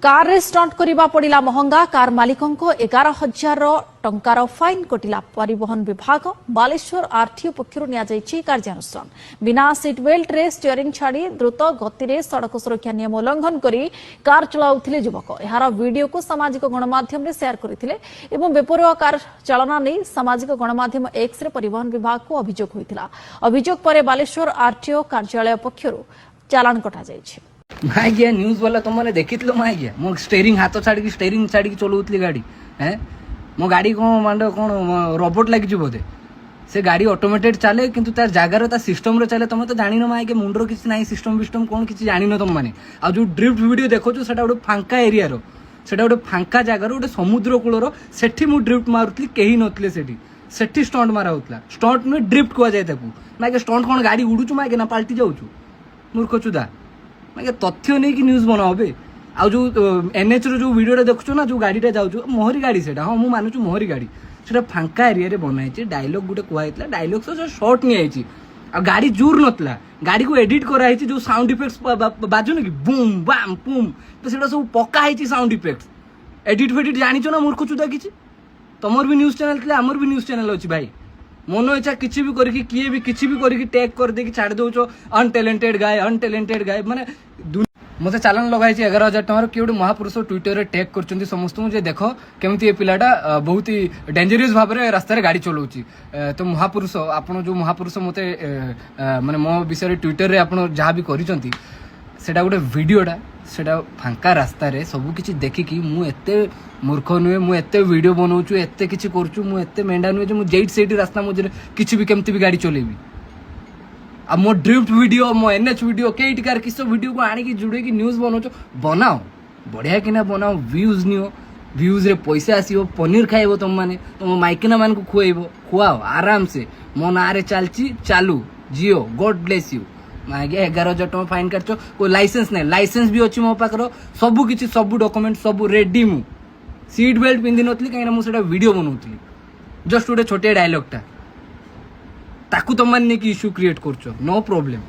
Car रे stunt करिबा पड़िला महंगा कार मालिकों को 11,000 टंकार फाइन कटिला परिवहन विभाग बालेश्वर आरटीओ पक्षरु निया जायछि कार्यानुष्ठान बिना सीट बेल्ट रे स्टीयरिंग छाड़ी द्रुत गति रे सड़क सुरक्षा नियम उल्लंघन करी कार चलाउथिले युवक एहार वीडियो को सामाजिक गणमाध्यम रे शेयर करथिले एवं बेपरवा कार चालना नै सामाजिक गणमाध्यम एक्स रे परिवहन विभाग को अभियोग होइतिला अभियोग परे बालेश्वर आरटीओ कार्यालय पक्षरु चालान कटा जायछि माय गया न्यूज वाला तुमने देखितलो माय गया मो स्टीयरिंग हाथ छाड़ी चलाउतली गाड़ी हैं मो गाड़ी कोन मांडो कोन रोबोट लागि बोधे से गाड़ी ऑटोमेटेड चले किंतु तार जगार ता सिस्टम रे चले तुम तो जानिनो माय के मुंडरो किछि नाही सिस्टम कोन किछि जानिनो तुम माने आ जो ड्रिफ्ट वीडियो देखो जो सेटा गोटे फांका एरिया रो सेटा गोटे फांका जगार गोटे समुद्र कूलर सेठी मु ड्रिफ्ट मारुतली केही नथले सेठी स्टंट मारा होतला स्टंट में ड्रिफ्ट कुआ जाय ताकू माय के स्टंट कोन गाड़ी उडुचु माय के ना पाल्टी जाउचु मूर्ख चुदा माय तथ्य नहीं कि न्यूज बनाओ बे आ जो एनएच रो जो वीडियो देखु ना जो गाड़ी जाऊँ मोहरी गाड़ी से हाँ मुझे मानुछु मोहरी गाड़ी से फांका एरिया बनाई डायलॉग गोटे कहला डायलॉग से शॉर्ट नहीं आ गाड़ी जोर नतला गाड़ी को एडिट कराई जो साउंड इफेक्ट्स बाजुन कि बूम बाम पुम तो सेटा सब पका है साउंड इफेक्ट्स एडिट फेडिट जानी ना मूर्ख चुदा किसी तुमर भी न्यूज चैनल थी आमर भी न्यूज चैनल अच्छी भाई मन इच्छा किसी भी करके किए भी किसी भी करके टैग कर दे छाड़ दौच अनटैलेंटेड गाय माने मत चालान लगाई 11,000 टकर किए गोटे महापुरुष ट्विटर रे टैग कर समस्त जे देख केमती ये पिलाटा बहुत ही डेंजरियस भाव में रास्तार गाड़ी चलाऊँगी तो महापुरुष आपन जो महापुरुष मत माने मो विषय ट्विटर रे आपन जहाँ भी करिसंती सेटा गोटे वीडियोटा सेटा फांका रास्ता रे सब किछि देखिकी मु एते मूर्ख नुहे मु एते वीडियो बनाऊछु एते किछि करछु मु एते मेंढा नुहे जे मु जेट सेट रास्ता मझे किछि भी केमती भी गाड़ी चलेबी आ मो ड्रिफ्ट वीडियो मो एनएच वीडियो केट कार किस वीडियो को आनी जुड़े की न्यूज बनाऊछु बनाओ बढ़िया कि ना बनाओ व्यूज नियो व्यूज रे पैसा आसीबो पनीर खाइबो तुम माने तुम माइकिना मान को खुआइबो खुआओ आराम से मो ना रे चलची चालू जियो गॉड ब्लेस यू मागे 11,000 टका फाइन काटचो को लाइसेंस नै लाइसेंस भी अछि मो पाकर सब किछि सब डॉक्यूमेंट सब रेडी मु सीट बेल्ट पिंदी नथली काइना मु सेटा वीडियो बनाउतली जस्ट गोटे छोटे डायलॉग ताकू तुम माने कि इश्यू क्रिएट करछो नो प्रॉब्लम।